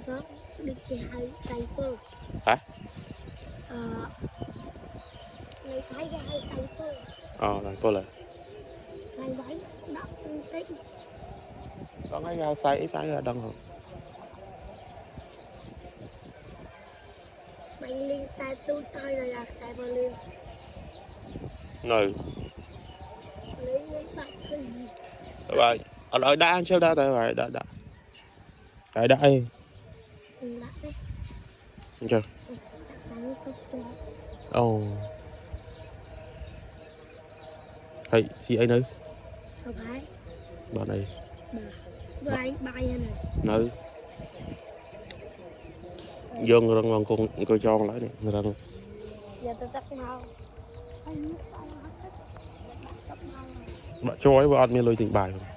sao đi kia hai say phơ hả lấy thái cái hai say phơ lại cô lại say váy đậm tích có cái rau xay ít cái đông hơn mình lên say tôi thôi là say vào lừa rồi lấy những bạn thì vậy ở đã ăn chưa đã tại vậy đã tại đã ai lại đấy chưa sáng tốt cho ồ hay chị ấy nơi không phải bạn này bà anh bay này nơi dương rồi ngon con cho lại này người ta luôn giờ tôi tắt mau bạn cho ấy bạn miên lôi tình bài không